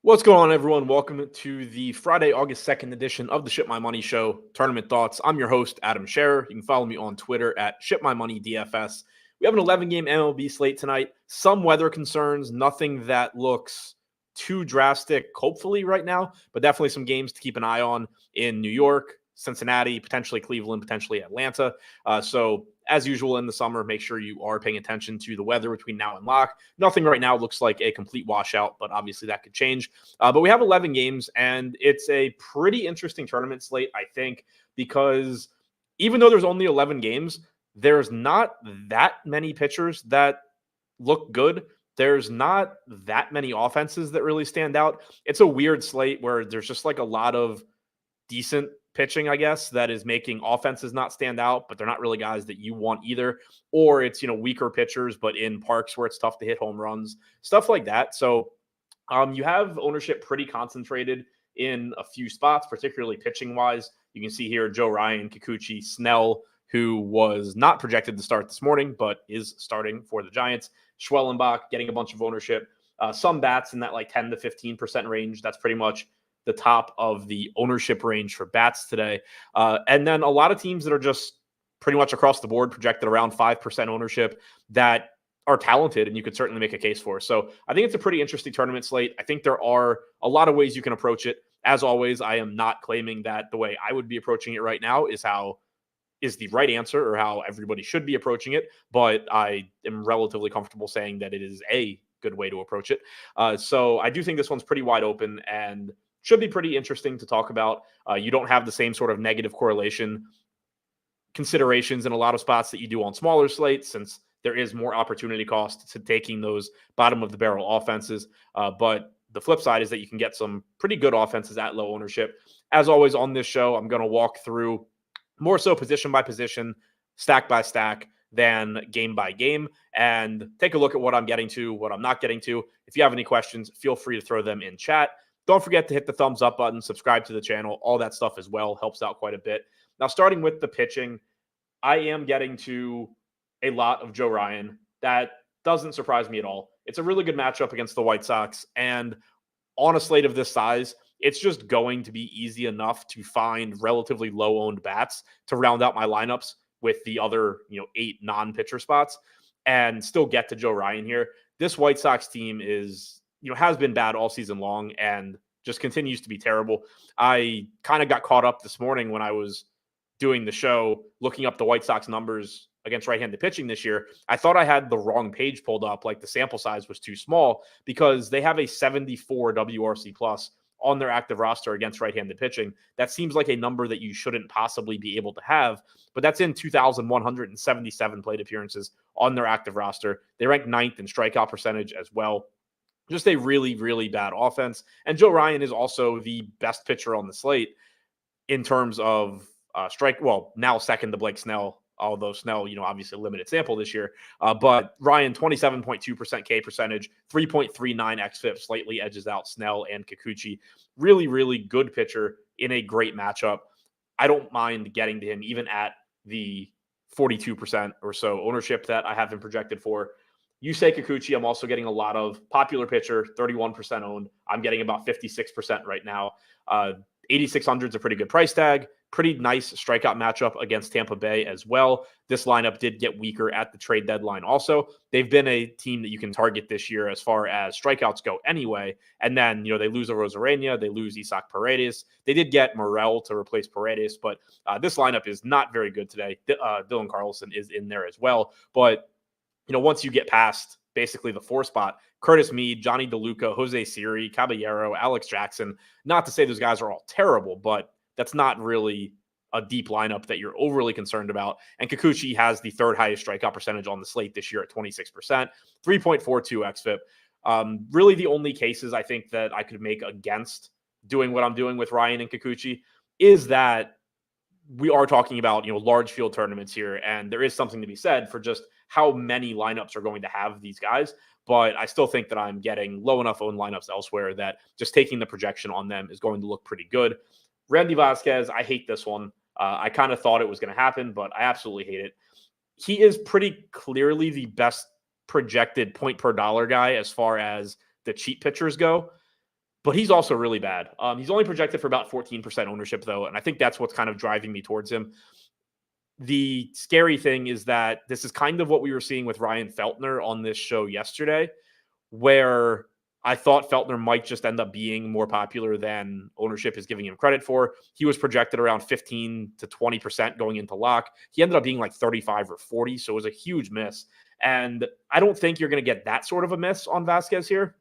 What's going on, everyone? Welcome to the Friday, August 2nd edition of the Ship My Money Show Tournament Thoughts. I'm your host, Adam Scherer. You can follow me on Twitter at ShipMyMoney DFS. We have an 11-game MLB slate tonight. Some weather concerns, nothing that looks too drastic, hopefully, right now, but definitely some games to keep an eye on in New York, Cincinnati, potentially Cleveland, potentially Atlanta. So as usual in the summer, make sure you are paying attention to the weather between now and lock. Nothing right now looks like a complete washout, but obviously that could change. But we have 11 games, and it's a pretty interesting tournament slate, I think, because even though there's only 11 games, there's not that many pitchers that look good. There's not that many offenses that really stand out. It's a weird slate where there's just like a lot of decent pitching, I guess, that is making offenses not stand out, but they're not really guys that you want either. Or it's, weaker pitchers, but in parks where it's tough to hit home runs, stuff like that. So you have ownership pretty concentrated in a few spots, particularly pitching wise. You can see here Joe Ryan, Kikuchi, Snell, who was not projected to start this morning, but is starting for the Giants. Schwellenbach getting a bunch of ownership. Some bats in that like 10 to 15% range. That's pretty much the top of the ownership range for bats today. And then a lot of teams that are just pretty much across the board projected around 5% ownership that are talented and you could certainly make a case for. So I think it's a pretty interesting tournament slate. I think there are a lot of ways you can approach it. As always, I am not claiming that the way I would be approaching it right now is the right answer or how everybody should be approaching it. But I am relatively comfortable saying that it is a good way to approach it. So I do think this one's pretty wide open and should be pretty interesting to talk about. You don't have the same sort of negative correlation considerations in a lot of spots that you do on smaller slates, since there is more opportunity cost to taking those bottom of the barrel offenses. But the flip side is that you can get some pretty good offenses at low ownership. As always on this show, I'm going to walk through more so position by position, stack by stack, than game by game, and take a look at what I'm getting to, what I'm not getting to. If you have any questions, feel free to throw them in chat. Don't forget to hit the thumbs up button, subscribe to the channel, all that stuff as well helps out quite a bit. Now, starting with the pitching, I am getting to a lot of Joe Ryan. That doesn't surprise me at all. It's a really good matchup against the White Sox, and on a slate of this size, it's just going to be easy enough to find relatively low-owned bats to round out my lineups with the other, 8 non-pitcher spots and still get to Joe Ryan here. This White Sox team is has been bad all season long and just continues to be terrible. I kind of got caught up this morning when I was doing the show, looking up the White Sox numbers against right-handed pitching this year. I thought I had the wrong page pulled up, like the sample size was too small, because they have a 74 WRC plus on their active roster against right-handed pitching. That seems like a number that you shouldn't possibly be able to have, but that's in 2,177 plate appearances on their active roster. They rank 9th in strikeout percentage as well. Just a really, really bad offense. And Joe Ryan is also the best pitcher on the slate in terms of now second to Blake Snell, although Snell, obviously a limited sample this year. But Ryan, 27.2% K percentage, 3.39 xFIP, slightly edges out Snell and Kikuchi. Really, really good pitcher in a great matchup. I don't mind getting to him even at the 42% or so ownership that I have him projected for. You say Kikuchi, I'm also getting a lot of popular pitcher, 31% owned. I'm getting about 56% right now. 8,600 is a pretty good price tag. Pretty nice strikeout matchup against Tampa Bay as well. This lineup did get weaker at the trade deadline also. They've been a team that you can target this year as far as strikeouts go anyway. And then, they lose a Rosarena, they lose Isaac Paredes. They did get Morel to replace Paredes, but this lineup is not very good today. Dylan Carlson is in there as well. But once you get past basically the 4 spot, Curtis Mead, Johnny DeLuca, Jose Siri, Caballero, Alex Jackson, not to say those guys are all terrible, but that's not really a deep lineup that you're overly concerned about. And Kikuchi has the 3rd highest strikeout percentage on the slate this year at 26%, 3.42 xFIP. Really the only cases I think that I could make against doing what I'm doing with Ryan and Kikuchi is that we are talking about, large field tournaments here, and there is something to be said for just how many lineups are going to have these guys. But I still think that I'm getting low enough owned lineups elsewhere that just taking the projection on them is going to look pretty good. Randy Vasquez, I hate this one. I kind of thought it was going to happen, but I absolutely hate it. He is pretty clearly the best projected point per dollar guy as far as the cheap pitchers go. but he's also really bad. He's only projected for about 14% ownership, though, and I think that's what's kind of driving me towards him. The scary thing is that this is kind of what we were seeing with Ryan Feltner on this show yesterday, where I thought Feltner might just end up being more popular than ownership is giving him credit for. He was projected around 15 to 20% going into lock. He ended up being like 35 or 40, so it was a huge miss. And I don't think you're going to get that sort of a miss on Vasquez here,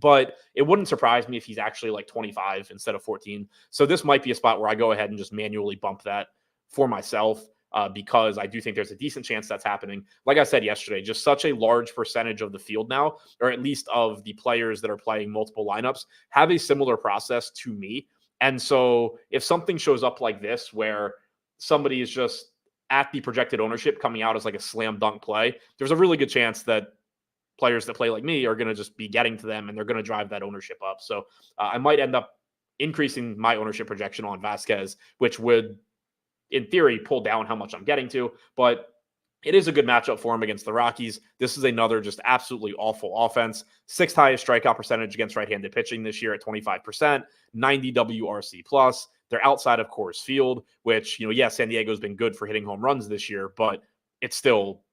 but it wouldn't surprise me if he's actually like 25 instead of 14. So this might be a spot where I go ahead and just manually bump that for myself. Because I do think there's a decent chance that's happening. Like I said yesterday, just such a large percentage of the field now, or at least of the players that are playing multiple lineups, have a similar process to me. And so if something shows up like this, where somebody is just at the projected ownership coming out as like a slam dunk play, there's a really good chance that players that play like me are going to just be getting to them and they're going to drive that ownership up. So I might end up increasing my ownership projection on Vasquez, which would, in theory, pull down how much I'm getting to, but it is a good matchup for him against the Rockies. This is another just absolutely awful offense. Sixth highest strikeout percentage against right-handed pitching this year at 25%, 90 WRC plus. They're outside of Coors Field, which, San Diego's been good for hitting home runs this year, but it's still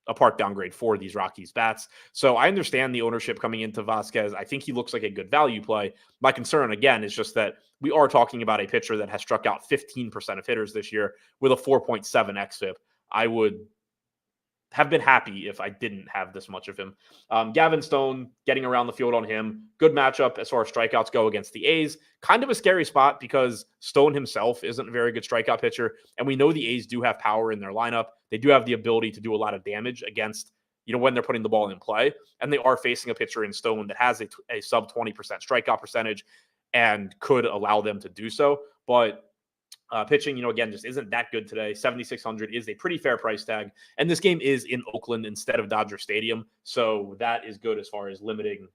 a park downgrade for these Rockies bats. So I understand the ownership coming into Vasquez. I think he looks like a good value play. My concern, again, is just that we are talking about a pitcher that has struck out 15% of hitters this year with a 4.7 xFIP. I would have been happy if I didn't have this much of him. Gavin Stone, getting around the field on him. Good matchup as far as strikeouts go against the A's. Kind of a scary spot because Stone himself isn't a very good strikeout pitcher. And we know the A's do have power in their lineup. They do have the ability to do a lot of damage against, when they're putting the ball in play. And they are facing a pitcher in Stone that has a sub 20% strikeout percentage and could allow them to do so. But pitching, again, just isn't that good today. 7,600 is a pretty fair price tag. And this game is in Oakland instead of Dodger Stadium. So that is good as far as limiting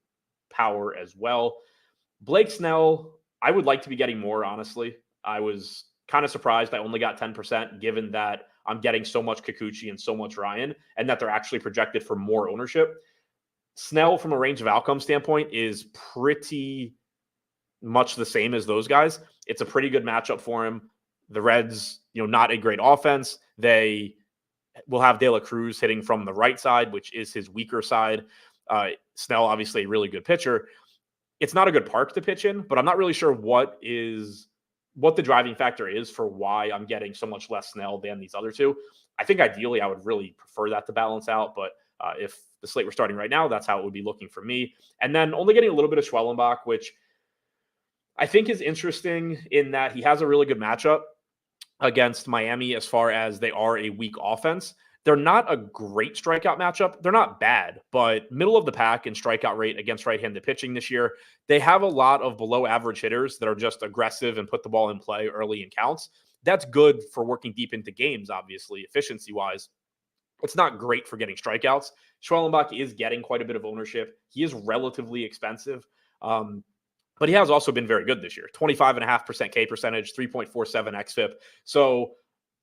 power as well. Blake Snell, I would like to be getting more, honestly. I was kind of surprised I only got 10%, given that I'm getting so much Kikuchi and so much Ryan, and that they're actually projected for more ownership. Snell, from a range of outcome standpoint, is pretty much the same as those guys. It's a pretty good matchup for him. The Reds, not a great offense. They will have De La Cruz hitting from the right side, which is his weaker side. Snell, obviously a really good pitcher. It's not a good park to pitch in, but I'm not really sure what the driving factor is for why I'm getting so much less Snell than these other two. I think ideally I would really prefer that to balance out, but if the slate we're starting right now, that's how it would be looking for me. And then only getting a little bit of Schwellenbach, which I think is interesting in that he has a really good matchup against Miami as far as they are a weak offense. They're not a great strikeout matchup. They're not bad, but middle of the pack in strikeout rate against right-handed pitching this year. They have a lot of below average hitters that are just aggressive and put the ball in play early in counts. That's good for working deep into games, obviously, efficiency-wise. It's not great for getting strikeouts. Schwellenbach is getting quite a bit of ownership. He is relatively expensive. But he has also been very good this year. 25.5% K percentage, 3.47 xFIP. So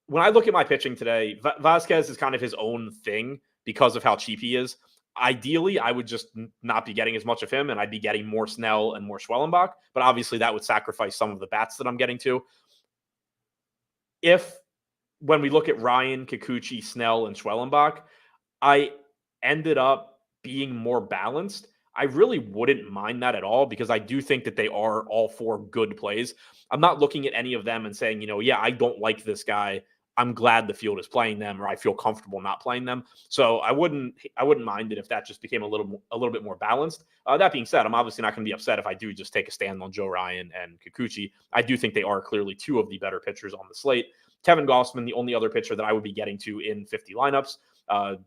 when I look at my pitching today, Vasquez is kind of his own thing because of how cheap he is. Ideally, I would just not be getting as much of him, and I'd be getting more Snell and more Schwellenbach. But obviously, that would sacrifice some of the bats that I'm getting to. When we look at Ryan, Kikuchi, Snell, and Schwellenbach, I ended up being more balanced. I really wouldn't mind that at all because I do think that they are all four good plays. I'm not looking at any of them and saying, I don't like this guy. I'm glad the field is playing them, or I feel comfortable not playing them. So I wouldn't mind it if that just became a little bit more balanced. That being said, I'm obviously not going to be upset if I do just take a stand on Joe Ryan and Kikuchi. I do think they are clearly two of the better pitchers on the slate. Kevin Gausman, the only other pitcher that I would be getting to in 50 lineups.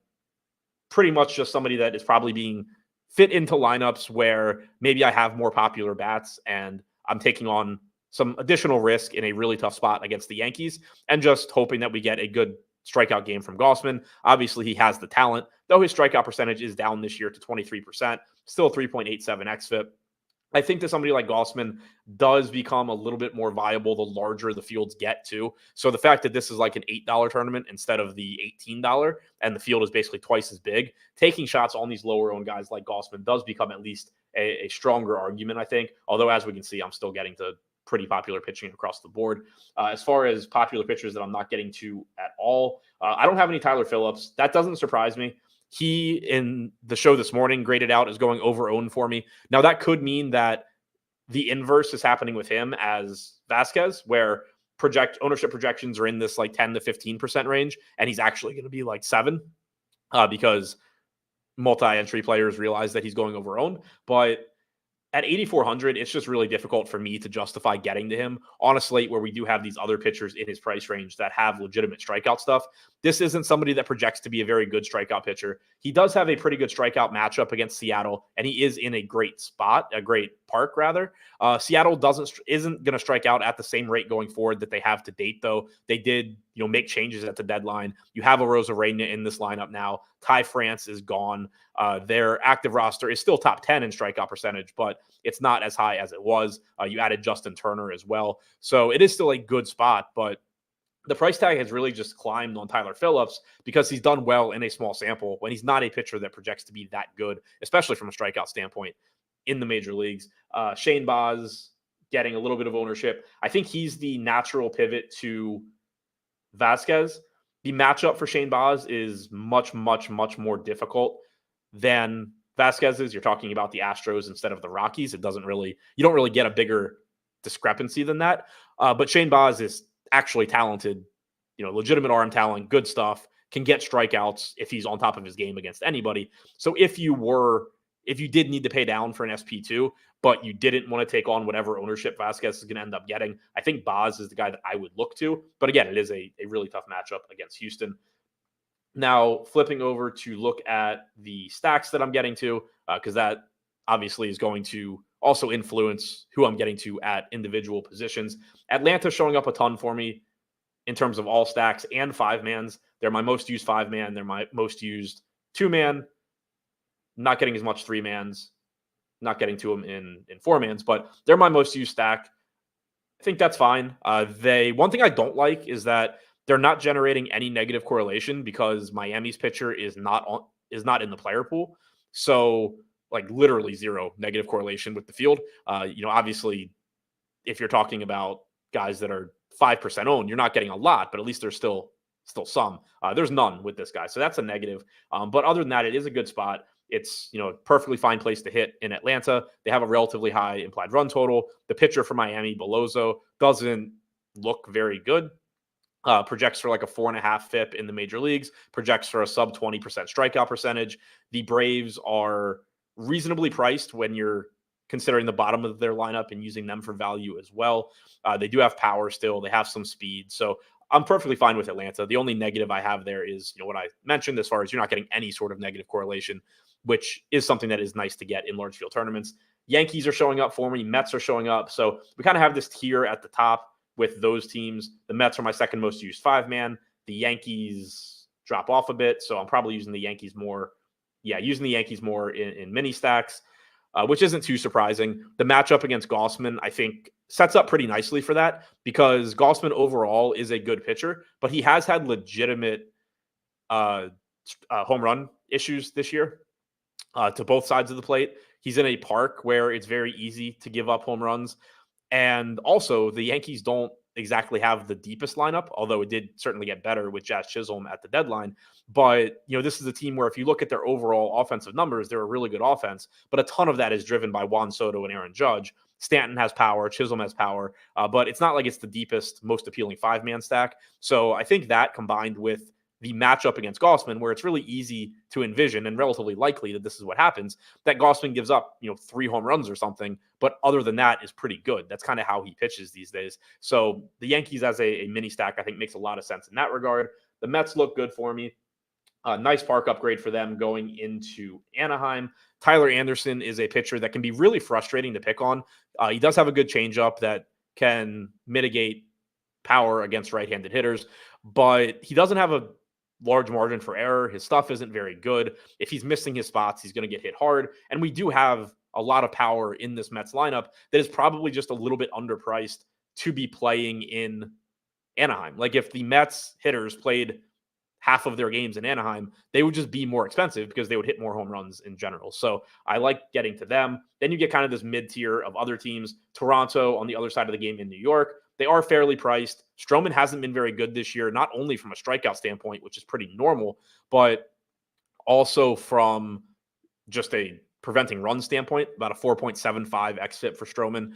Pretty much just somebody that is probably being fit into lineups where maybe I have more popular bats and I'm taking on some additional risk in a really tough spot against the Yankees and just hoping that we get a good strikeout game from Gausman. Obviously, he has the talent, though his strikeout percentage is down this year to 23%, still 3.87 xFIP. I think that somebody like Gausman does become a little bit more viable the larger the fields get too. So the fact that this is like an $8 tournament instead of the $18 and the field is basically twice as big, taking shots on these lower owned guys like Gausman does become at least a stronger argument, I think. Although, as we can see, I'm still getting to pretty popular pitching across the board. As far as popular pitchers that I'm not getting to at all, I don't have any Tyler Phillips. That doesn't surprise me. He, in the show this morning, graded out as going over owned for me. Now, that could mean that the inverse is happening with him as Vasquez, where ownership projections are in this like 10 to 15% range, and he's actually going to be like 7 because multi-entry players realize that he's going over owned. But at 8,400, it's just really difficult for me to justify getting to him on a slate where we do have these other pitchers in his price range that have legitimate strikeout stuff. This isn't somebody that projects to be a very good strikeout pitcher. He does have a pretty good strikeout matchup against Seattle, and he is in a great spot, a great park rather. Seattle isn't going to strike out at the same rate going forward that they have to date, though. They did, make changes at the deadline. You have a Arozarena in this lineup now. Ty France is gone. Their active roster is still top 10 in strikeout percentage, but it's not as high as it was. You added Justin Turner as well. So it is still a good spot, but the price tag has really just climbed on Tyler Phillips because he's done well in a small sample when he's not a pitcher that projects to be that good, especially from a strikeout standpoint in the major leagues. Shane Baz getting a little bit of ownership. I think he's the natural pivot to Vasquez. The matchup for Shane Baz is much, much, much more difficult than Vasquez's. You're talking about the Astros instead of the Rockies. You don't really get a bigger discrepancy than that. But Shane Baz is actually talented, legitimate arm talent, good stuff, can get strikeouts if he's on top of his game against anybody. So if you did need to pay down for an SP2, but you didn't want to take on whatever ownership Vasquez is going to end up getting, I think Baz is the guy that I would look to. But again, it is a really tough matchup against Houston. Now, flipping over to look at the stacks that I'm getting to, because that obviously is going to also influence who I'm getting to at individual positions. Atlanta showing up a ton for me in terms of all stacks and 5-mans. They're my most used 5-man. They're my most used 2-man. Not getting as much 3-mans. Not getting to them in 4-mans, but they're my most used stack. I think that's fine. One thing I don't like is that they're not generating any negative correlation because Miami's pitcher is not in the player pool. So like literally zero negative correlation with the field. Obviously, if you're talking about guys that are 5% owned, you're not getting a lot, but at least there's still some. There's none with this guy, so that's a negative. But other than that, it is a good spot. It's a perfectly fine place to hit in Atlanta. They have a relatively high implied run total. The pitcher for Miami, Beloso, doesn't look very good. Projects for like a 4.5 FIP in the major leagues. Projects for a sub 20% strikeout percentage. The Braves are reasonably priced when you're considering the bottom of their lineup and using them for value as well. They do have power still. They have some speed. So I'm perfectly fine with Atlanta. The only negative I have there is, what I mentioned as far as you're not getting any sort of negative correlation, which is something that is nice to get in large field tournaments. Yankees are showing up for me. Mets are showing up. So we kind of have this tier at the top with those teams. The Mets are my second most used 5-man. The Yankees drop off a bit. So I'm probably using the Yankees more. Yeah, using the Yankees more in mini stacks, which isn't too surprising. The matchup against Gausman, I think, sets up pretty nicely for that because Gausman overall is a good pitcher, but he has had legitimate home run issues this year to both sides of the plate. He's in a park where it's very easy to give up home runs. And also, the Yankees don't exactly have the deepest lineup, although it did certainly get better with Jazz Chisholm at the deadline. But, this is a team where if you look at their overall offensive numbers, they're a really good offense, but a ton of that is driven by Juan Soto and Aaron Judge. Stanton has power, Chisholm has power, but it's not like it's the deepest, most appealing 5-man stack. So I think that combined with the matchup against Gausman, where it's really easy to envision and relatively likely that this is what happens, that Gausman gives up, 3 home runs or something. But other than that is pretty good. That's kind of how he pitches these days. So the Yankees as a mini stack, I think makes a lot of sense in that regard. The Mets look good for me. Nice park upgrade for them going into Anaheim. Tyler Anderson is a pitcher that can be really frustrating to pick on. He does have a good changeup that can mitigate power against right-handed hitters, but he doesn't have a large margin for error. His stuff isn't very good. If he's missing his spots, he's going to get hit hard. And we do have a lot of power in this Mets lineup that is probably just a little bit underpriced to be playing in Anaheim. Like if the Mets hitters played half of their games in Anaheim, they would just be more expensive because they would hit more home runs in general. So I like getting to them. Then you get kind of this mid-tier of other teams. Toronto on the other side of the game in New York. They are fairly priced. Stroman hasn't been very good this year, not only from a strikeout standpoint, which is pretty normal, but also from just a preventing run standpoint, about a 4.75 xFIP for Stroman.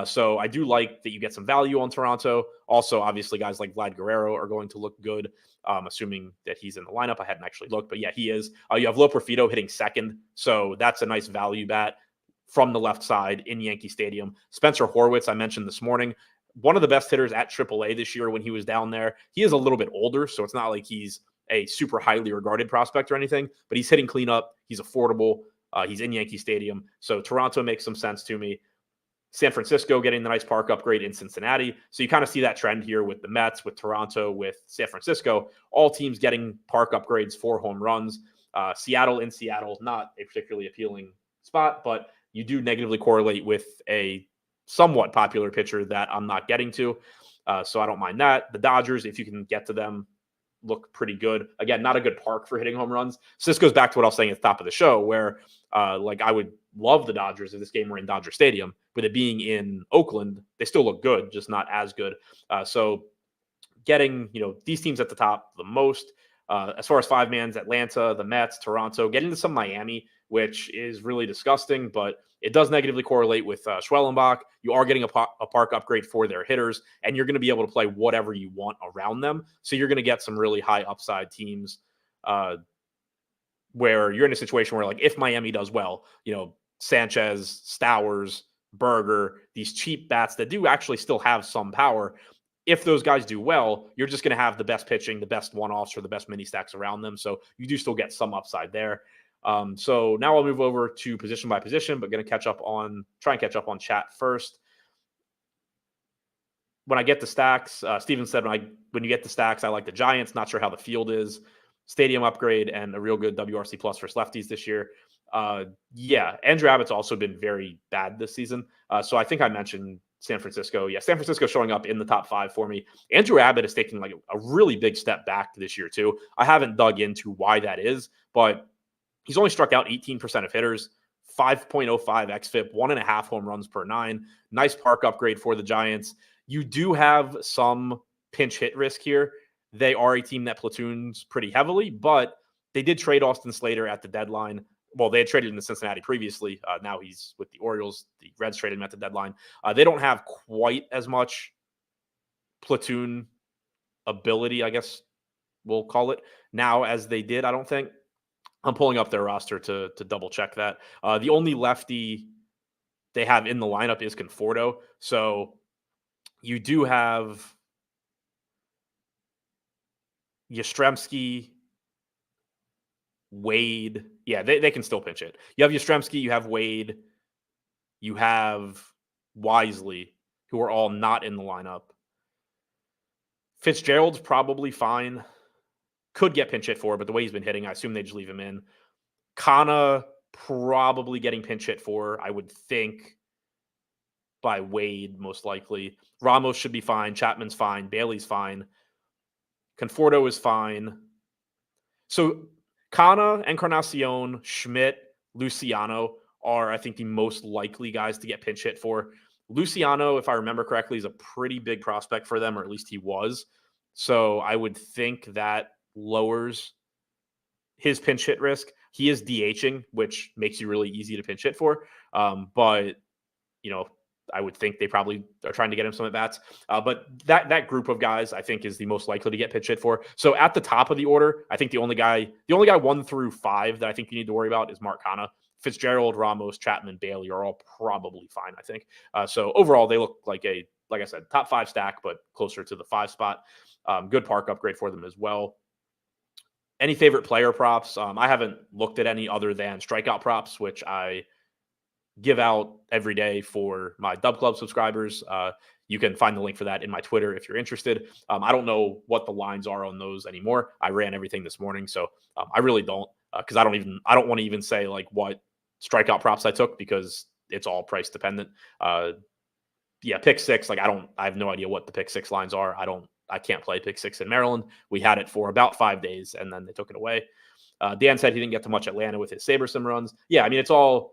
So I do like that you get some value on Toronto. Also, obviously, guys like Vlad Guerrero are going to look good, assuming that he's in the lineup. I hadn't actually looked, but yeah, he is. You have Loperfido hitting second, so that's a nice value bat from the left side in Yankee Stadium. Spencer Horwitz, I mentioned this morning, one of the best hitters at AAA this year when he was down there. He is a little bit older, so it's not like he's a super highly regarded prospect or anything, but he's hitting cleanup. He's affordable. He's in Yankee Stadium. So Toronto makes some sense to me. San Francisco getting the nice park upgrade in Cincinnati. So you kind of see that trend here with the Mets, with Toronto, with San Francisco, all teams getting park upgrades for home runs. Seattle in Seattle, not a particularly appealing spot, but you do negatively correlate with a somewhat popular pitcher that I'm not getting to. So I don't mind that. The Dodgers, if you can get to them, look pretty good. Again, not a good park for hitting home runs. So this goes back to what I was saying at the top of the show, where like I would love the Dodgers if this game were in Dodger Stadium. With it being in Oakland, they still look good, just not as good. So getting, these teams at the top the most. As far as five mans, Atlanta, the Mets, Toronto, getting to some Miami, which is really disgusting, but it does negatively correlate with Schwellenbach. You are getting a park upgrade for their hitters, and you're going to be able to play whatever you want around them. So you're going to get some really high upside teams where you're in a situation where, like, if Miami does well, Sanchez, Stowers, Berger, these cheap bats that do actually still have some power, if those guys do well, you're just going to have the best pitching, the best one-offs, or the best mini stacks around them. So you do still get some upside there. So now I'll move over to position by position, but going to try and catch up on chat first. When I get the stacks, Steven said, when you get the stacks, I like the Giants. Not sure how the field is. Stadium upgrade and a real good WRC plus for lefties this year. Yeah, Andrew Abbott's also been very bad this season. So I think I mentioned San Francisco. Yeah, San Francisco showing up in the top 5 for me. Andrew Abbott is taking like a really big step back this year too. I haven't dug into why that is, but he's only struck out 18% of hitters, 5.05 xFIP, 1.5 home runs per 9. Nice park upgrade for the Giants. You do have some pinch hit risk here. They are a team that platoons pretty heavily, but they did trade Austin Slater at the deadline. Well, they had traded him to Cincinnati previously. Now he's with the Orioles. The Reds traded him at the deadline. They don't have quite as much platoon ability, I guess we'll call it, now as they did, I don't think. I'm pulling up their roster to double check that. The only lefty they have in the lineup is Conforto. So you do have Yastrzemski, Wade. Yeah, they can still pinch it. You have Yastrzemski, you have Wade, you have Wisely, who are all not in the lineup. Fitzgerald's probably fine. Could get pinch hit for, but the way he's been hitting, I assume they just leave him in. Kana probably getting pinch hit for, I would think, by Wade, most likely. Ramos should be fine. Chapman's fine. Bailey's fine. Conforto is fine. So Kana, Encarnacion, Schmidt, Luciano are, I think, the most likely guys to get pinch hit for. Luciano, if I remember correctly, is a pretty big prospect for them, or at least he was. So I would think that lowers his pinch hit risk. He is DHing, which makes you really easy to pinch hit for. But, I would think they probably are trying to get him some at bats. But that group of guys, I think, is the most likely to get pinch hit for. So at the top of the order, I think the only guy 1 through 5 that I think you need to worry about is Mark Kana. Fitzgerald, Ramos, Chapman, Bailey are all probably fine, I think. So overall, they look like I said, top 5 stack, but closer to the 5 spot. Good park upgrade for them as well. Any favorite player props? I haven't looked at any other than strikeout props, which I give out every day for my Dub Club subscribers. You can find the link for that in my Twitter if you're interested. I don't know what the lines are on those anymore. I ran everything this morning, so I really don't, because I don't want to even say like what strikeout props I took, because it's all price dependent. Pick 6. Like I have no idea what the pick 6 lines are. I I can't play pick 6 in Maryland. We had it for about 5 days, and then they took it away. Dan said he didn't get to much Atlanta with his SaberSim runs. Yeah, I mean, it's all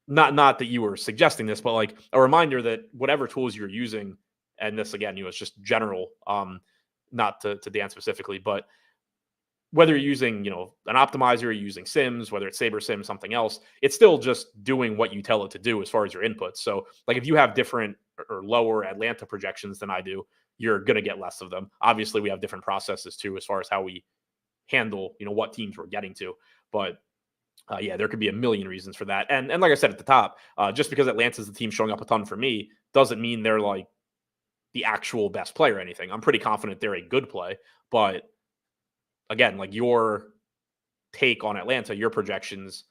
not that you were suggesting this, but like a reminder that whatever tools you're using, and this again, it's just general, not to Dan specifically, but whether you're using, an optimizer, you're using Sims, whether it's SaberSim, something else, it's still just doing what you tell it to do as far as your inputs. So like if you have different or lower Atlanta projections than I do, you're going to get less of them. Obviously, we have different processes too, as far as how we handle, what teams we're getting to. But yeah, there could be a million reasons for that. And like I said at the top, just because Atlanta's the team showing up a ton for me doesn't mean they're like the actual best player or anything. I'm pretty confident they're a good play, but again, like your take on Atlanta, your projections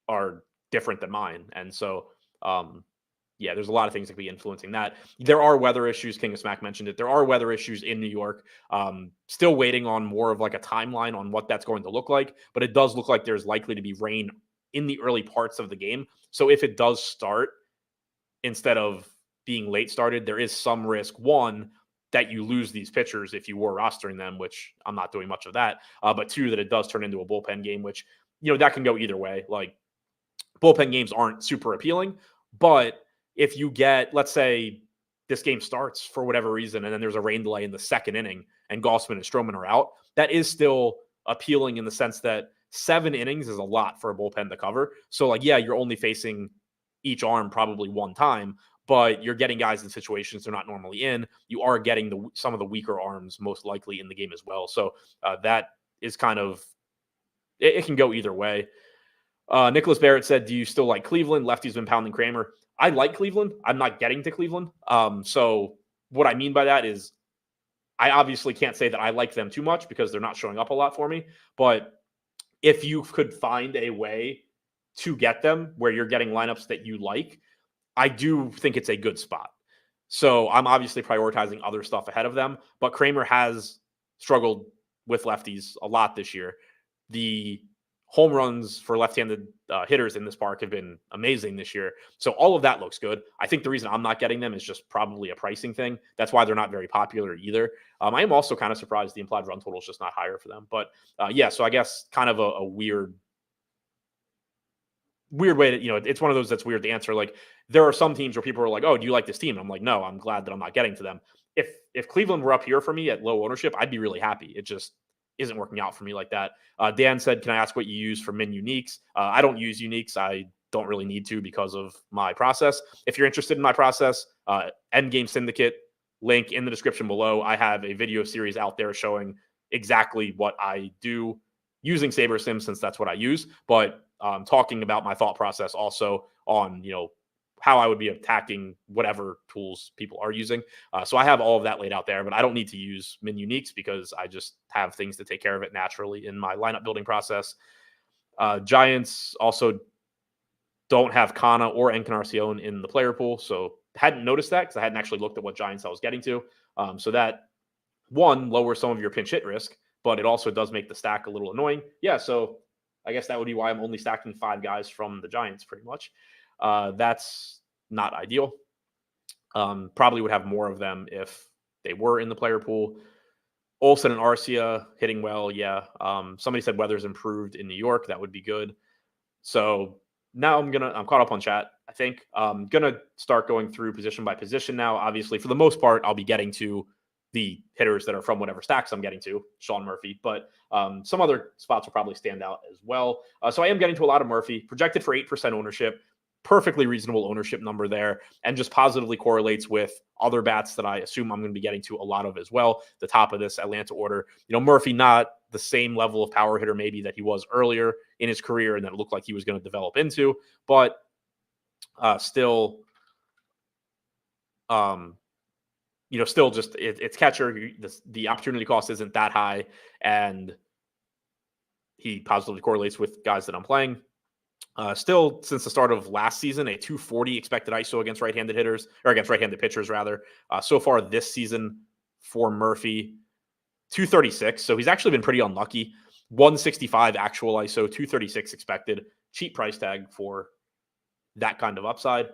are different than mine. And so, yeah, there's a lot of things that could be influencing that. There are weather issues. King of Smack mentioned it. There are weather issues in New York. Still waiting on more of like a timeline on what that's going to look like. But it does look like there's likely to be rain in the early parts of the game. So if it does start, instead of being late started, there is some risk, one, that you lose these pitchers if you were rostering them, which I'm not doing much of that. But two, that it does turn into a bullpen game, which, that can go either way. Like bullpen games aren't super appealing, but if you get, let's say this game starts for whatever reason, and then there's a rain delay in the second inning and Gossman and Stroman are out, that is still appealing in the sense that 7 innings is a lot for a bullpen to cover. So like, yeah, you're only facing each arm probably one time, but you're getting guys in situations they're not normally in. You are getting some of the weaker arms most likely in the game as well. So that is kind of, it can go either way. Nicholas Barrett said, do you still like Cleveland? Lefty's been pounding Kramer. I like Cleveland. I'm not getting to Cleveland. So what I mean by that is I obviously can't say that I like them too much because they're not showing up a lot for me. But if you could find a way to get them where you're getting lineups that you like, I do think it's a good spot. So I'm obviously prioritizing other stuff ahead of them, but Kramer has struggled with lefties a lot this year. The home runs for left-handed hitters in this park have been amazing this year. So all of that looks good. I think the reason I'm not getting them is just probably a pricing thing. That's why they're not very popular either. I am also kind of surprised the implied run total is just not higher for them. But yeah, so I guess kind of a weird way to, it's one of those that's weird to answer. Like there are some teams where people are like, oh, do you like this team? And I'm like, no, I'm glad that I'm not getting to them. If Cleveland were up here for me at low ownership, I'd be really happy. It just isn't working out for me like that. Dan said, can I ask what you use for min uniques? I don't use uniques. I don't really need to because of my process. If you're interested in my process, Endgame Syndicate, link in the description below. I have a video series out there showing exactly what I do using SaberSim, since that's what I use, but talking about my thought process also on, how I would be attacking whatever tools people are using. So I have all of that laid out there, but I don't need to use min uniques because I just have things to take care of it naturally in my lineup building process. Giants also don't have Kana or Encarnacion in the player pool. So hadn't noticed that because I hadn't actually looked at what Giants I was getting to. So that, one, lowers some of your pinch hit risk, but it also does make the stack a little annoying. Yeah, so I guess that would be why I'm only stacking 5 guys from the Giants pretty much. That's not ideal. Probably would have more of them if they were in the player pool. Olsen and Arcia hitting well. Yeah. Somebody said weather's improved in New York. That would be good. So now I'm caught up on chat. I think I'm going to start going through position by position now. Obviously, for the most part, I'll be getting to the hitters that are from whatever stacks I'm getting to, Sean Murphy, but some other spots will probably stand out as well. So I am getting to a lot of Murphy, projected for 8% ownership. Perfectly reasonable ownership number there, and just positively correlates with other bats that I assume I'm going to be getting to a lot of as well. The top of this Atlanta order, Murphy, not the same level of power hitter maybe that he was earlier in his career and that it looked like he was going to develop into, but still, still just it's catcher. The opportunity cost isn't that high, and he positively correlates with guys that I'm playing. Still, since the start of last season, a 240 expected ISO against right-handed hitters, or against right-handed pitchers, rather. So far this season for Murphy, 236. So he's actually been pretty unlucky. 165 actual ISO, 236 expected. Cheap price tag for that kind of upside.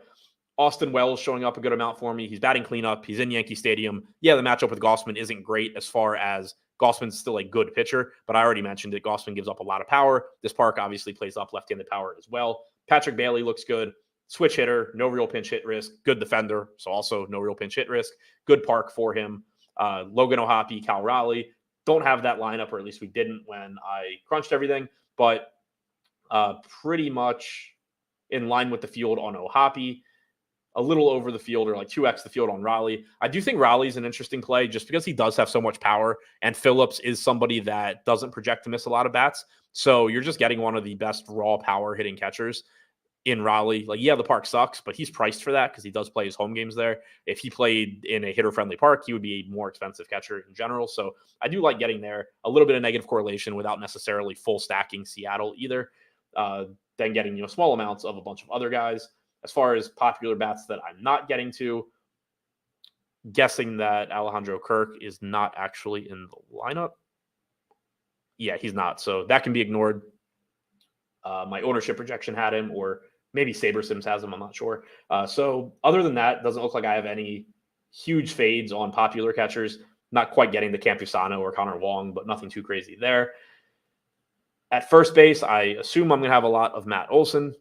Austin Wells showing up a good amount for me. He's batting cleanup. He's in Yankee Stadium. Yeah, the matchup with Gossman isn't great as far as Gossman's still a good pitcher, but I already mentioned it. Gossman gives up a lot of power. This park obviously plays up left-handed power as well. Patrick Bailey looks good. Switch hitter, no real pinch hit risk. Good defender, so also no real pinch hit risk. Good park for him. Logan O'Hoppe, Cal Raleigh. Don't have that lineup, or at least we didn't when I crunched everything, but pretty much in line with the field on O'Hoppe. A little over the field, or like 2x the field on Raleigh. I do think Raleigh's an interesting play just because he does have so much power, and Phillips is somebody that doesn't project to miss a lot of bats. So you're just getting one of the best raw power hitting catchers in Raleigh. Like, yeah, the park sucks, but he's priced for that because he does play his home games there. If he played in a hitter-friendly park, he would be a more expensive catcher in general. So I do like getting there. A little bit of negative correlation without necessarily full stacking Seattle either. Then getting, small amounts of a bunch of other guys. As far as popular bats that I'm not getting to, guessing that Alejandro Kirk is not actually in the lineup. Yeah, he's not. So that can be ignored. My ownership projection had him, or maybe Saber Sims has him. I'm not sure. So other than that, doesn't look like I have any huge fades on popular catchers. Not quite getting the Campusano or Connor Wong, but nothing too crazy there. At first base, I assume I'm going to have a lot of Matt Olson.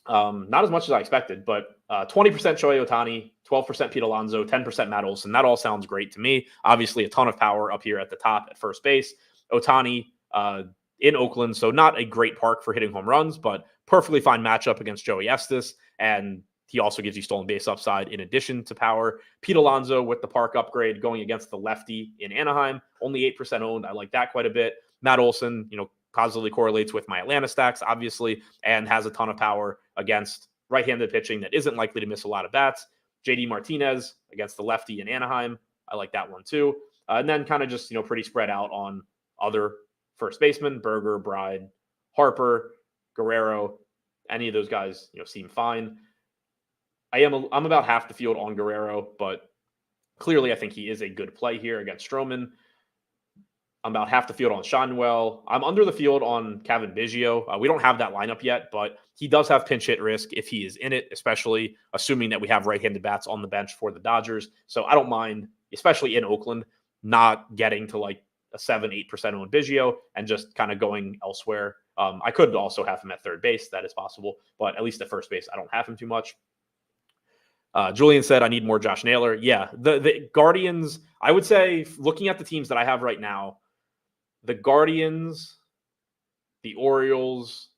Not as much as I expected, but 20% Shohei Ohtani, 12% Pete Alonso, 10% Matt Olson. That all sounds great to me. Obviously, a ton of power up here at the top at first base. Ohtani in Oakland, so not a great park for hitting home runs, but perfectly fine matchup against Joey Estes. And he also gives you stolen base upside in addition to power. Pete Alonso with the park upgrade going against the lefty in Anaheim, only 8% owned. I like that quite a bit. Matt Olson, positively correlates with my Atlanta stacks, obviously, and has a ton of power against right-handed pitching that isn't likely to miss a lot of bats. JD Martinez against the lefty in Anaheim. I like that one too. And then kind of just, pretty spread out on other first basemen, Berger, Bride, Harper, Guerrero. Any of those guys, seem fine. I'm about half the field on Guerrero, but clearly I think he is a good play here against Stroman. I'm about half the field on Shanwell. I'm under the field on Kevin Biggio. We don't have that lineup yet, but he does have pinch hit risk if he is in it, especially assuming that we have right-handed bats on the bench for the Dodgers. So I don't mind, especially in Oakland, not getting to like a 7-8% owned Biggio and just kind of going elsewhere. I could also have him at third base. That is possible, but at least at first base, I don't have him too much. Julian said, I need more Josh Naylor. Yeah, the Guardians, I would say, looking at the teams that I have right now, the Guardians, the Orioles,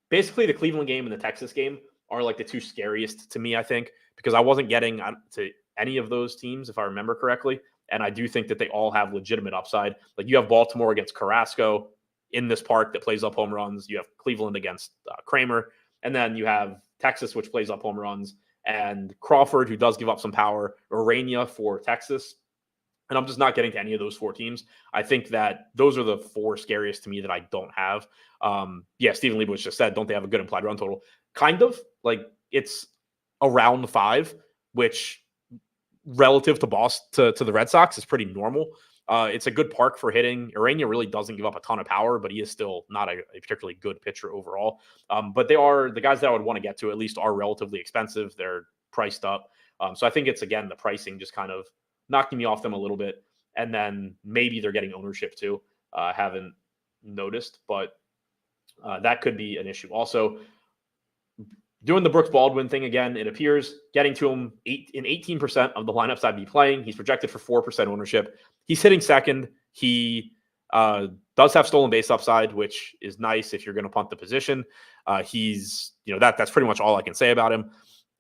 basically the Cleveland game and the Texas game are like the two scariest to me, I think, because I wasn't getting to any of those teams, if I remember correctly. And I do think that they all have legitimate upside. Like, you have Baltimore against Carrasco in this park that plays up home runs. You have Cleveland against Kramer. And then you have Texas, which plays up home runs. And Crawford, who does give up some power. Urania for Texas. And I'm just not getting to any of those four teams. I think that those are the four scariest to me that I don't have. Stephen Leibowitz just said, don't they have a good implied run total? Kind of. Like, it's around 5, which relative to the Red Sox is pretty normal. It's a good park for hitting. Urania really doesn't give up a ton of power, but he is still not a particularly good pitcher overall. But they are the guys that I would want to get to, at least, are relatively expensive. They're priced up. So I think it's, again, the pricing just kind of knocking me off them a little bit. And then maybe they're getting ownership too. I haven't noticed, but that could be an issue. Also, doing the Brooks Baldwin thing again, it appears getting to him in 18% of the lineups I'd be playing. He's projected for 4% ownership. He's hitting second. He does have stolen base upside, which is nice if you're going to punt the position. He's, that's pretty much all I can say about him.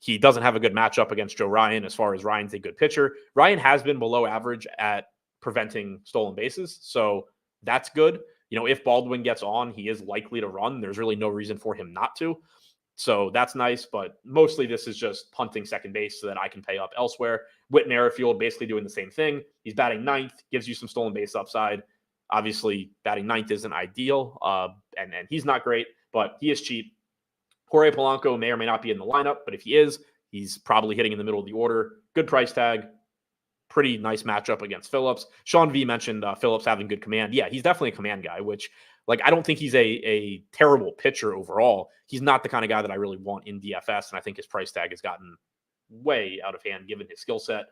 He doesn't have a good matchup against Joe Ryan as far as Ryan's a good pitcher. Ryan has been below average at preventing stolen bases, so that's good. If Baldwin gets on, he is likely to run. There's really no reason for him not to. So that's nice, but mostly this is just punting second base so that I can pay up elsewhere. Whit Merrifield basically doing the same thing. He's batting ninth, gives you some stolen base upside. Obviously, batting ninth isn't ideal, and he's not great, but he is cheap. Jorge Polanco may or may not be in the lineup, but if he is, he's probably hitting in the middle of the order. Good price tag. Pretty nice matchup against Phillips. Sean V mentioned Phillips having good command. Yeah, he's definitely a command guy, which, Like, I don't think he's a terrible pitcher overall. He's not the kind of guy that I really want in DFS, and I think his price tag has gotten way out of hand given his skill set.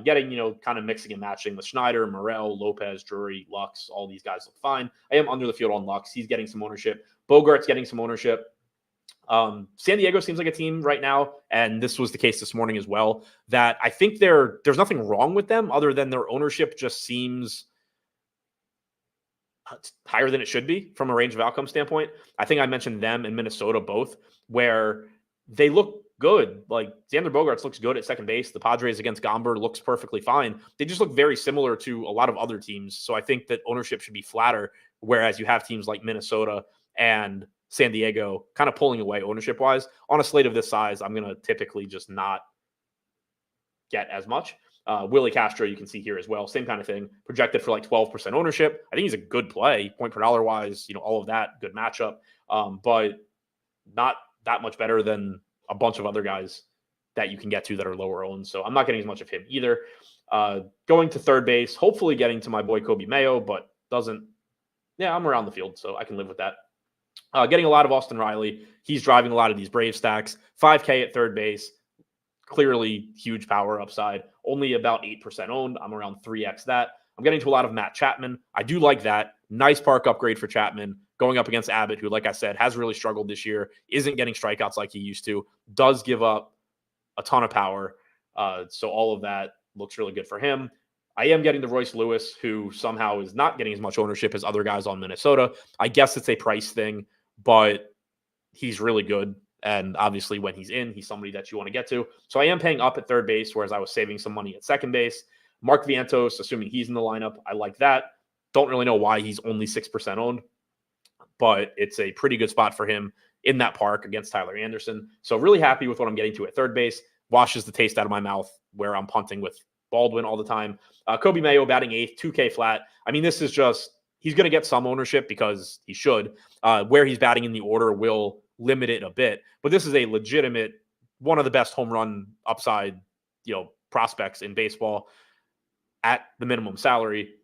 Getting, kind of mixing and matching with Schneider, Morel, Lopez, Drury, Lux, all these guys look fine. I am under the field on Lux. He's getting some ownership. Bogart's getting some ownership. San Diego seems like a team right now, and this was the case this morning as well, that I think there's nothing wrong with them other than their ownership just seems higher than it should be from a range of outcome standpoint. I think I mentioned them in Minnesota both, where they look good. Like Xander Bogaerts looks good at second base. The Padres against Gomber looks perfectly fine. They just look very similar to a lot of other teams. So I think that ownership should be flatter, whereas you have teams like Minnesota and San Diego kind of pulling away ownership wise. On a slate of this size, I'm going to typically just not get as much. Willie Castro, you can see here as well. Same kind of thing. Projected for like 12% ownership. I think he's a good play, point per dollar wise, all of that, good matchup. But not that much better than a bunch of other guys that you can get to that are lower owned. So I'm not getting as much of him either. Going to third base, hopefully getting to my boy Kobe Mayo, but I'm around the field, so I can live with that. Getting a lot of Austin Riley. He's driving a lot of these Brave stacks. 5K at third base. Clearly huge power upside. Only about 8% owned. I'm around 3x that. I'm getting to a lot of Matt Chapman. I do like that. Nice park upgrade for Chapman. Going up against Abbott, who, like I said, has really struggled this year, isn't getting strikeouts like he used to, does give up a ton of power. So all of that looks really good for him. I am getting to Royce Lewis, who somehow is not getting as much ownership as other guys on Minnesota. I guess it's a price thing, but he's really good. And obviously when he's in, he's somebody that you want to get to. So I am paying up at third base, whereas I was saving some money at second base. Mark Vientos, assuming he's in the lineup, I like that. Don't really know why he's only 6% owned, but it's a pretty good spot for him in that park against Tyler Anderson. So really happy with what I'm getting to at third base. Washes the taste out of my mouth where I'm punting with Baldwin all the time. Kobe Mayo batting 8th, 2K flat. I mean, this is just, he's going to get some ownership because he should. Where he's batting in the order will limit it a bit. But this is a legitimate, one of the best home run upside, prospects in baseball at the minimum salary.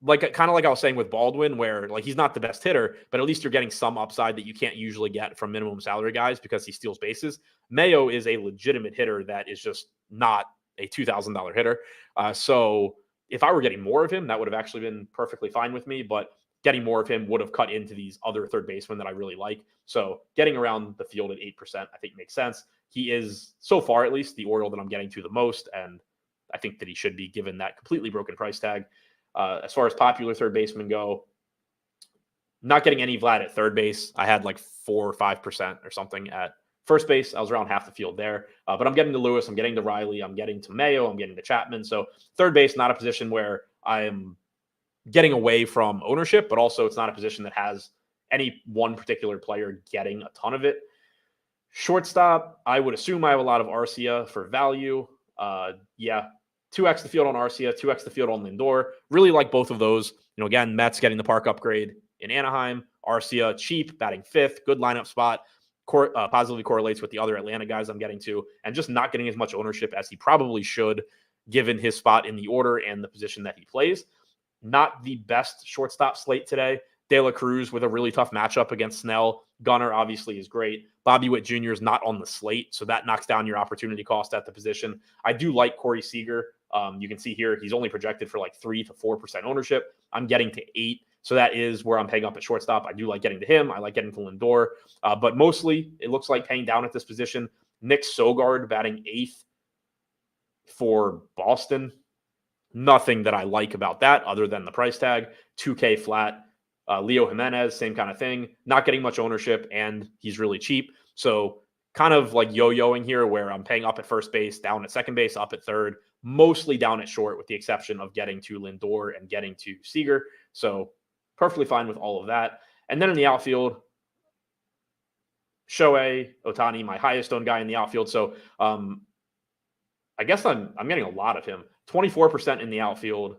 Kind of like I was saying with Baldwin, where like he's not the best hitter, but at least you're getting some upside that you can't usually get from minimum salary guys because he steals bases. Mayo is a legitimate hitter that is just not a $2,000 hitter. So if I were getting more of him, that would have actually been perfectly fine with me, but getting more of him would have cut into these other third basemen that I really like. So getting around the field at 8%, I think makes sense. He is, so far at least, the Oriole that I'm getting to the most, and I think that he should be given that completely broken price tag. As far as popular third basemen go, not getting any Vlad at third base. I had like 4 or 5% or something at first base. I was around half the field there. But I'm getting to Lewis. I'm getting to Riley. I'm getting to Mayo. I'm getting to Chapman. So third base, not a position where I am getting away from ownership, but also it's not a position that has any one particular player getting a ton of it. Shortstop, I would assume I have a lot of Arcia for value. 2x the field on Arcia, 2x the field on Lindor. Really like both of those. Again, Mets getting the park upgrade in Anaheim. Arcia, cheap, batting 5th, good lineup spot. Positively correlates with the other Atlanta guys I'm getting to, and just not getting as much ownership as he probably should, given his spot in the order and the position that he plays. Not the best shortstop slate today. De La Cruz with a really tough matchup against Snell. Gunnar obviously is great. Bobby Witt Jr. is not on the slate, so that knocks down your opportunity cost at the position. I do like Corey Seager. You can see here he's only projected for like 3 to 4% ownership. I'm getting to 8, so that is where I'm paying up at shortstop. I do like getting to him. I like getting to Lindor, but mostly it looks like paying down at this position. Nick Sogard batting 8th for Boston. Nothing that I like about that other than the price tag. 2K flat. Leo Jimenez, same kind of thing. Not getting much ownership, and he's really cheap. So kind of like yo-yoing here where I'm paying up at first base, down at second base, up at third, mostly down at short with the exception of getting to Lindor and getting to Seager. So perfectly fine with all of that. And then in the outfield, Shohei Ohtani, my highest owned guy in the outfield. So I guess I'm getting a lot of him. 24% in the outfield,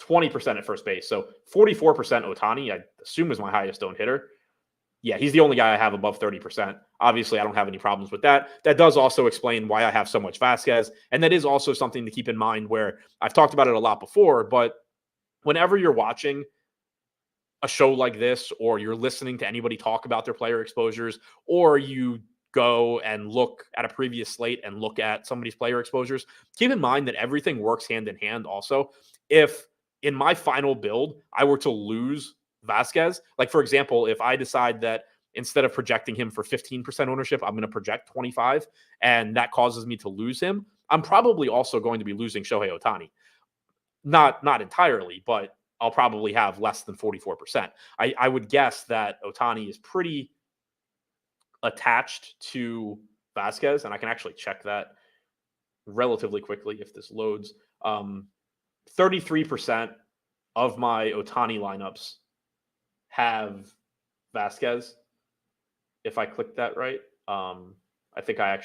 20% at first base. So 44% Ohtani, I assume is my highest owned hitter. Yeah, he's the only guy I have above 30%. Obviously, I don't have any problems with that. That does also explain why I have so much Vasquez. And that is also something to keep in mind where I've talked about it a lot before, but whenever you're watching a show like this, or you're listening to anybody talk about their player exposures, or you go and look at a previous slate and look at somebody's player exposures, keep in mind that everything works hand in hand. Also, if in my final build, I were to lose Vasquez, like for example, if I decide that instead of projecting him for 15% ownership, I'm going to project 25, and that causes me to lose him, I'm probably also going to be losing Shohei Ohtani. Not entirely, but I'll probably have less than 44%. I would guess that Ohtani is pretty attached to Vasquez, and I can actually check that relatively quickly if this loads. 33% of my Ohtani lineups have Vasquez. If I click that right, I think I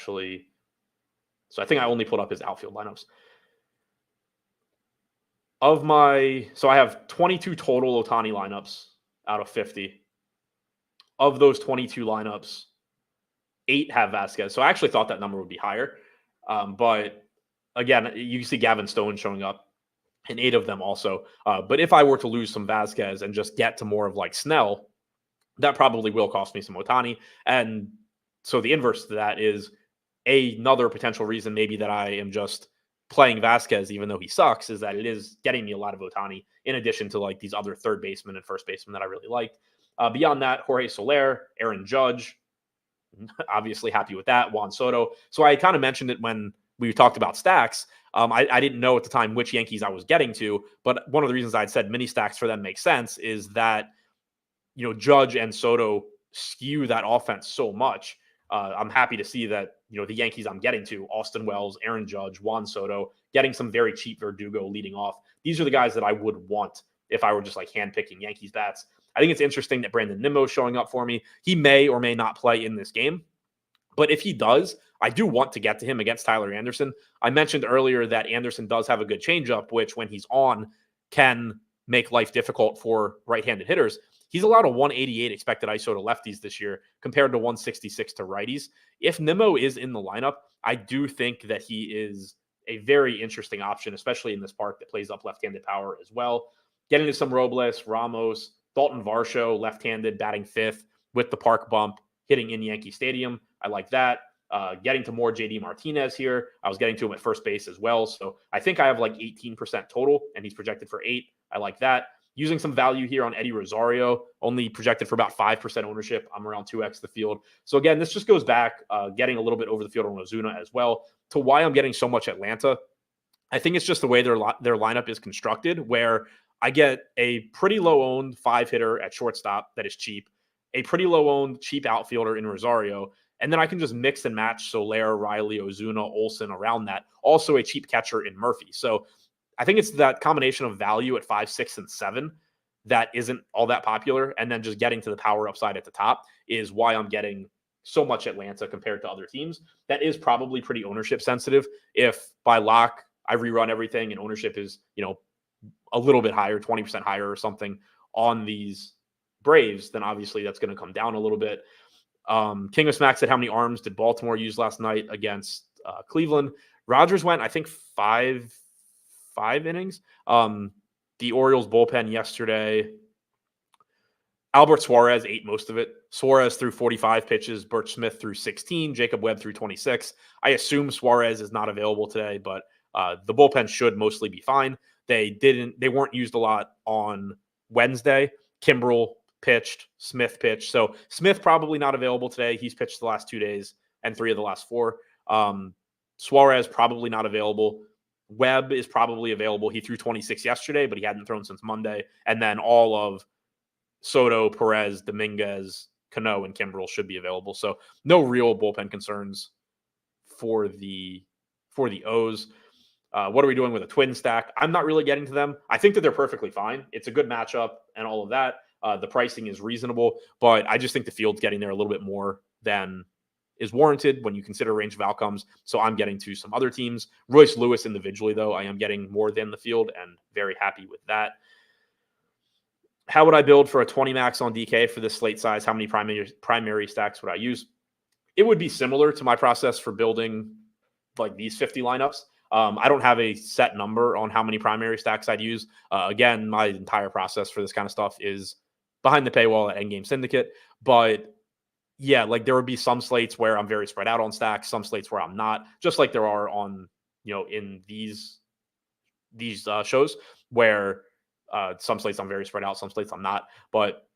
only pulled up his outfield lineups. So I have 22 total Ohtani lineups out of 50. Of those 22 lineups, 8 have Vasquez. So I actually thought that number would be higher. But again, you see Gavin Stone showing up in 8 of them also. But if I were to lose some Vasquez and just get to more of like Snell, that probably will cost me some Ohtani. And so the inverse to that is another potential reason maybe that I am just playing Vasquez, even though he sucks, is that it is getting me a lot of Ohtani in addition to like these other third basemen and first basemen that I really liked. Beyond that, Jorge Soler, Aaron Judge, obviously happy with that. Juan Soto. So I kind of mentioned it when we talked about stacks. I didn't know at the time which Yankees I was getting to, but one of the reasons I'd said mini stacks for them make sense is that, Judge and Soto skew that offense so much. I'm happy to see that, the Yankees I'm getting to, Austin Wells, Aaron Judge, Juan Soto, getting some very cheap Verdugo leading off. These are the guys that I would want if I were just like handpicking Yankees bats. I think it's interesting that Brandon Nimmo is showing up for me. He may or may not play in this game, but if he does, I do want to get to him against Tyler Anderson. I mentioned earlier that Anderson does have a good changeup, which when he's on can make life difficult for right-handed hitters. He's allowed a 188 expected ISO to lefties this year compared to 166 to righties. If Nimmo is in the lineup, I do think that he is a very interesting option, especially in this park that plays up left-handed power as well. Getting to some Robles, Ramos, Dalton Varsho, left-handed, batting 5th with the park bump, hitting in Yankee Stadium. I like that. Getting to more JD Martinez here. I was getting to him at first base as well. So I think I have like 18% total, and he's projected for 8. I like that. Using some value here on Eddie Rosario, only projected for about 5% ownership. I'm around 2x the field. So again, this just goes back, getting a little bit over the field on Ozuna as well, to why I'm getting so much Atlanta. I think it's just the way their lineup is constructed, where I get a pretty low-owned 5-hitter at shortstop that is cheap, a pretty low-owned cheap outfielder in Rosario, and then I can just mix and match Soler, Riley, Ozuna, Olsen around that. Also a cheap catcher in Murphy. So I think it's that combination of value at 5, 6, and 7 that isn't all that popular. And then just getting to the power upside at the top is why I'm getting so much Atlanta compared to other teams. That is probably pretty ownership sensitive. If by lock I rerun everything and ownership is, a little bit higher, 20% higher or something on these Braves, then obviously that's going to come down a little bit. King of Smack said, how many arms did Baltimore use last night against Cleveland? Rogers went, I think, five innings. The Orioles bullpen yesterday, Albert Suarez ate most of it. Suarez threw 45 pitches, Burt Smith threw 16, Jacob Webb threw 26. I assume Suarez is not available today, but the bullpen should mostly be fine. They weren't used a lot on Wednesday. Kimbrel pitched, Smith pitched. So Smith probably not available today. He's pitched the last 2 days and 3 of the last 4. Suarez probably not available. Webb is probably available. He threw 26 yesterday, but he hadn't thrown since Monday. And then all of Soto, Perez, Dominguez, Cano, and Kimbrel should be available. So no real bullpen concerns for the O's. What are we doing with a twin stack? I'm not really getting to them. I think that they're perfectly fine. It's a good matchup and all of that. The pricing is reasonable, but I just think the field's getting there a little bit more than is warranted when you consider range of outcomes. So I'm getting to some other teams. Royce Lewis individually, though, I am getting more than the field and very happy with that. How would I build for a 20 max on DK for this slate size? How many primary stacks would I use? It would be similar to my process for building like these 50 lineups. I don't have a set number on how many primary stacks I'd use. Again, my entire process for this kind of stuff is behind the paywall at Endgame Syndicate. But yeah, like there would be some slates where I'm very spread out on stacks, some slates where I'm not, just like there are on, in these shows where some slates I'm very spread out, some slates I'm not. But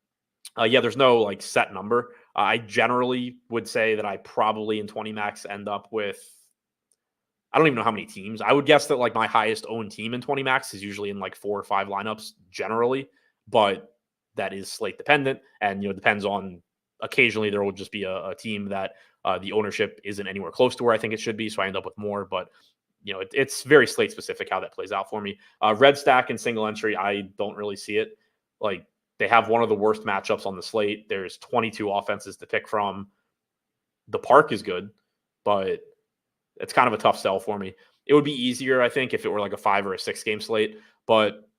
yeah, there's no like set number. I generally would say that I probably in 20 max end up with, I don't even know how many teams. I would guess that like my highest owned team in 20 max is usually in like 4 or 5 lineups generally, but that is slate dependent, and depends on, occasionally there will just be a team that the ownership isn't anywhere close to where I think it should be, so I end up with more. But it's very slate specific how that plays out for me. Red stack and single entry, I don't really see it. Like they have one of the worst matchups on the slate. There's 22 offenses to pick from. The park is good, but it's kind of a tough sell for me. It would be easier, I think, if it were like a 5 or a 6 game slate. But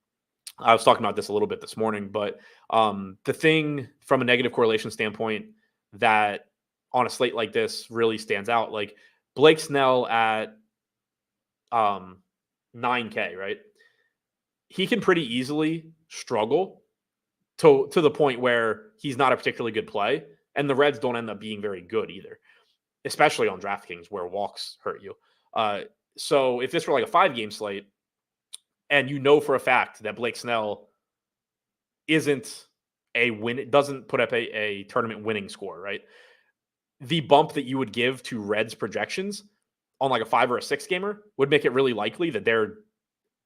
I was talking about this a little bit this morning. But the thing from a negative correlation standpoint that on a slate like this really stands out, like Blake Snell at 9K, right? He can pretty easily struggle to the point where he's not a particularly good play. And the Reds don't end up being very good either, especially on DraftKings where walks hurt you. So if this were like a 5 game slate and for a fact that Blake Snell isn't doesn't put up a tournament winning score, right? The bump that you would give to Reds projections on like a 5 or a 6 gamer would make it really likely that they're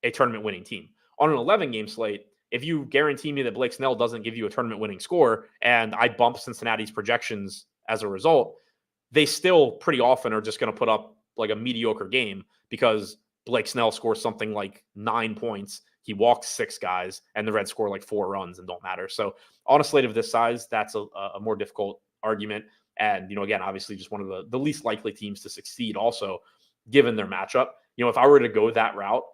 a tournament winning team. On an 11 game slate, if you guarantee me that Blake Snell doesn't give you a tournament winning score and I bump Cincinnati's projections as a result, they still pretty often are just going to put up like a mediocre game because Blake Snell scores something like 9 points. He walks 6 guys and the Reds score like 4 runs and don't matter. So on a slate of this size, that's a more difficult argument. And, again, obviously just one of the least likely teams to succeed also given their matchup. If I were to go that route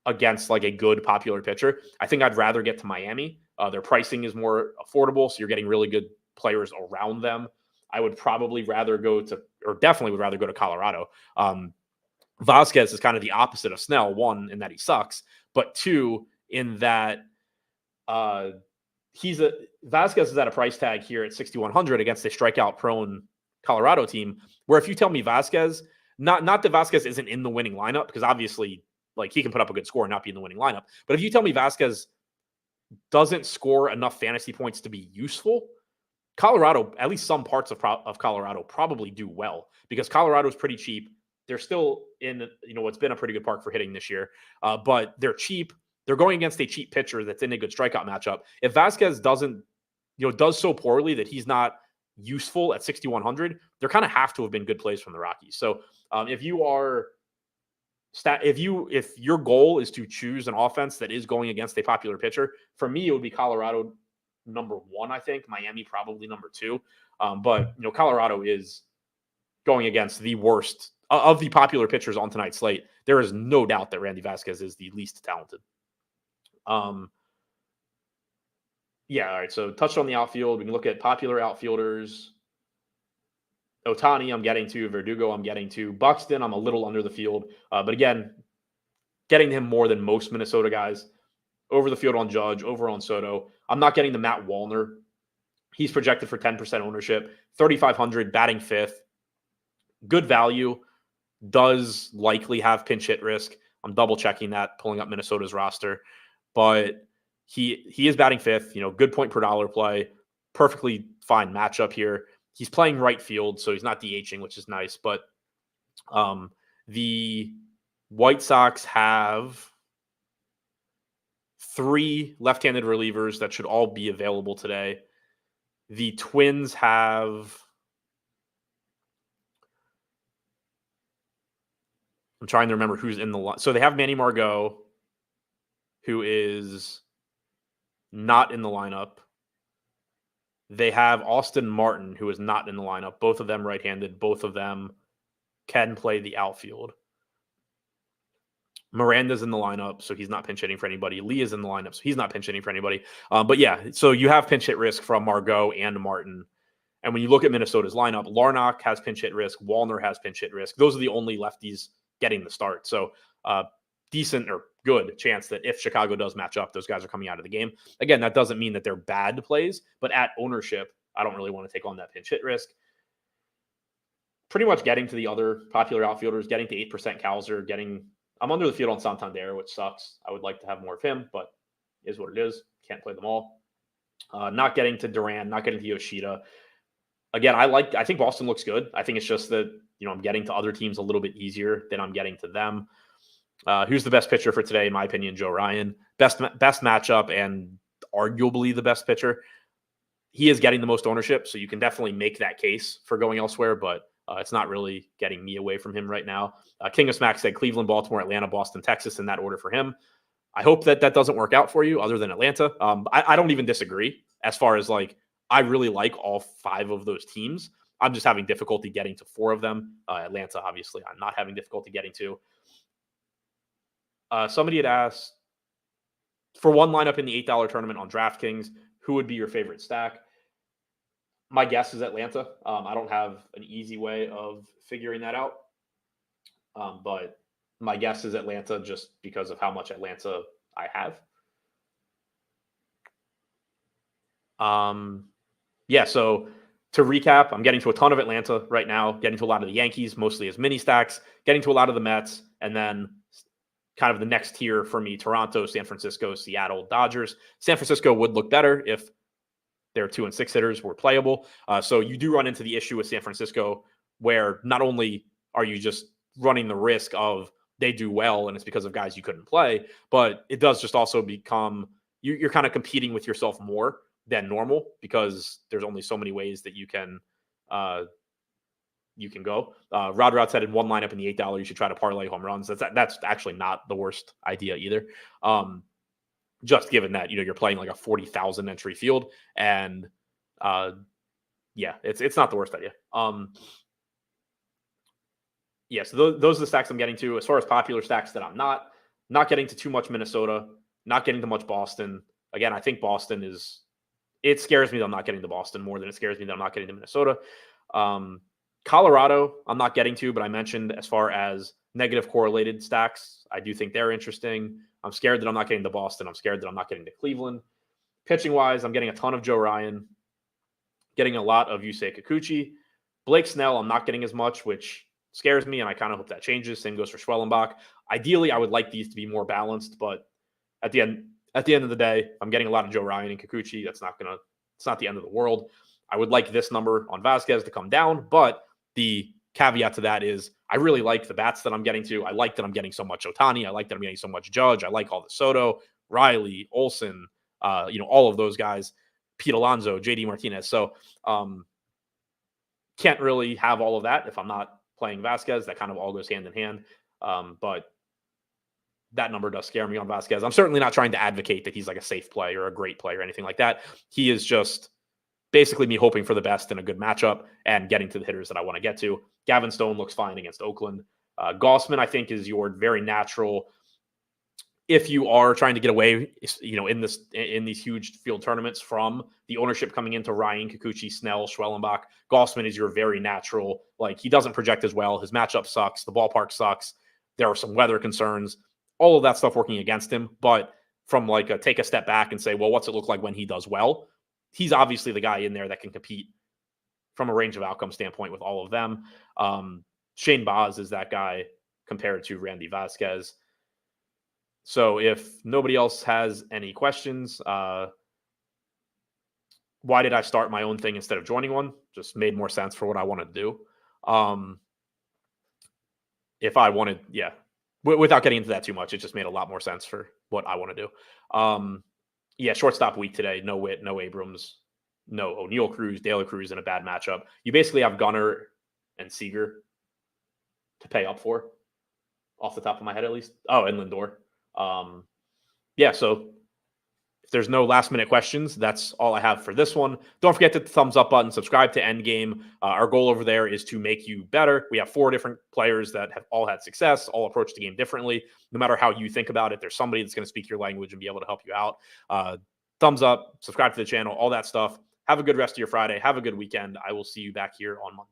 against like a good popular pitcher, I think I'd rather get to Miami. Their pricing is more affordable, so you're getting really good players around them. I would probably definitely would rather go to Colorado. Vasquez is kind of the opposite of Snell, 1, in that he sucks, but 2, in that Vasquez is at a price tag here at 6,100 against a strikeout prone Colorado team, where if you tell me Vasquez, not that Vasquez isn't in the winning lineup, because obviously like he can put up a good score and not be in the winning lineup, but if you tell me Vasquez doesn't score enough fantasy points to be useful, Colorado, at least some parts of Colorado, probably do well because Colorado is pretty cheap. They're still in, what's been a pretty good park for hitting this year, but they're cheap. They're going against a cheap pitcher that's in a good strikeout matchup. If Vasquez does so poorly that he's not useful at 6,100, there kind of have to have been good plays from the Rockies. So if your goal is to choose an offense that is going against a popular pitcher, for me, it would be Colorado number 1, I think. Miami probably number 2. But Colorado is going against the worst of the popular pitchers on tonight's slate. There is no doubt that Randy Vasquez is the least talented. Yeah, all right. So touched on the outfield. We can look at popular outfielders. Ohtani, I'm getting to. Verdugo, I'm getting to. Buxton, I'm a little under the field. But again, getting him more than most Minnesota guys. Over the field on Judge, over on Soto. I'm not getting the Matt Wallner. He's projected for 10% ownership, 3,500, batting 5th. Good value. Does likely have pinch hit risk. I'm double checking that, pulling up Minnesota's roster. But he is batting 5th. Good point per dollar play. Perfectly fine matchup here. He's playing right field, so he's not DHing, which is nice. But the White Sox have 3 left-handed relievers that should all be available today. The Twins have, I'm trying to remember who's in the line. So they have Manny Margot, who is not in the lineup. They have Austin Martin, who is not in the lineup. Both of them right-handed. Both of them can play the outfield. Miranda's in the lineup, so he's not pinch hitting for anybody. Lee is in the lineup, so he's not pinch hitting for anybody. But yeah, so you have pinch hit risk from Margot and Martin. And when you look at Minnesota's lineup, Larnach has pinch hit risk. Wallner has pinch hit risk. Those are the only lefties getting the start. So decent or good chance that if Chicago does match up, those guys are coming out of the game. Again, that doesn't mean that they're bad plays, but at ownership, I don't really want to take on that pinch hit risk. Pretty much getting to the other popular outfielders, getting to 8% Cowser, I'm under the field on Santander, which sucks. I would like to have more of him, but is what it is. Can't play them all. Not getting to Duran, not getting to Yoshida. Again, I think Boston looks good. I think it's just that, I'm getting to other teams a little bit easier than I'm getting to them. Who's the best pitcher for today? In my opinion, Joe Ryan. Best matchup and arguably the best pitcher. He is getting the most ownership, so you can definitely make that case for going elsewhere, but it's not really getting me away from him right now. King of Smack said Cleveland, Baltimore, Atlanta, Boston, Texas in that order for him. I hope that doesn't work out for you other than Atlanta. I don't even disagree as far as I really like all 5 of those teams. I'm just having difficulty getting to 4 of them. Atlanta, obviously, I'm not having difficulty getting to. Somebody had asked, for one lineup in the $8 tournament on DraftKings, who would be your favorite stack? My guess is Atlanta. I don't have an easy way of figuring that out. But my guess is Atlanta just because of how much Atlanta I have. So to recap, I'm getting to a ton of Atlanta right now, getting to a lot of the Yankees, mostly as mini stacks, getting to a lot of the Mets, and then kind of the next tier for me, Toronto, San Francisco, Seattle, Dodgers. San Francisco would look better if their 2 and 6 hitters were playable. So you do run into the issue with San Francisco where not only are you just running the risk of they do well and it's because of guys you couldn't play, but it does just also become you're kind of competing with yourself more than normal because there's only so many ways that you can go. Rod said in one lineup in the $8, you should try to parlay home runs. That's actually not the worst idea either. Just given that, you're playing like a 40,000 entry field and it's not the worst idea. So those are the stacks I'm getting to. As far as popular stacks that I'm not getting to too much Minnesota, not getting to much Boston. Again, I think Boston it scares me that I'm not getting to Boston more than it scares me that I'm not getting to Minnesota. Colorado, I'm not getting to, but I mentioned as far as negative correlated stacks, I do think they're interesting. I'm scared that I'm not getting to Boston. I'm scared that I'm not getting to Cleveland. Pitching-wise, I'm getting a ton of Joe Ryan, getting a lot of Yusei Kikuchi. Blake Snell, I'm not getting as much, which scares me, and I kind of hope that changes. Same goes for Schwellenbach. Ideally, I would like these to be more balanced, but at the end of the day, I'm getting a lot of Joe Ryan and Kikuchi. It's not the end of the world. I would like this number on Vasquez to come down, but the caveat to that is I really like the bats that I'm getting to. I like that I'm getting so much Ohtani. I like that I'm getting so much Judge. I like all the Soto, Riley, Olsen, all of those guys, Pete Alonso, JD Martinez. So can't really have all of that if I'm not playing Vasquez. That kind of all goes hand in hand. But that number does scare me on Vasquez. I'm certainly not trying to advocate that he's like a safe play or a great play or anything like that. He is just basically me hoping for the best in a good matchup and getting to the hitters that I want to get to. Gavin Stone looks fine against Oakland. Gossman, I think, is your very natural. If you are trying to get away, in these huge field tournaments from the ownership coming into Ryan, Kikuchi, Snell, Schwellenbach, Gossman is your very natural. He doesn't project as well. His matchup sucks. The ballpark sucks. There are some weather concerns. All of that stuff working against him. But from take a step back and say, well, what's it look like when he does well? He's obviously the guy in there that can compete from a range of outcome standpoint with all of them. Shane Baz is that guy compared to Randy Vasquez. So if nobody else has any questions, why did I start my own thing instead of joining one? Just made more sense for what I wanted to do. If I wanted, without getting into that too much, it just made a lot more sense for what I want to do. Shortstop week today. No Witt, no Abrams, no O'Neal Cruz, De La Cruz in a bad matchup. You basically have Gunnar and Seager to pay up for, off the top of my head at least. Oh, and Lindor. So if there's no last minute questions, that's all I have for this one. Don't forget to hit the thumbs up button, subscribe to Endgame. Our goal over there is to make you better. We have 4 different players that have all had success, all approach the game differently. No matter how you think about it, there's somebody that's going to speak your language and be able to help you out. Thumbs up, subscribe to the channel, all that stuff. Have a good rest of your Friday. Have a good weekend. I will see you back here on Monday.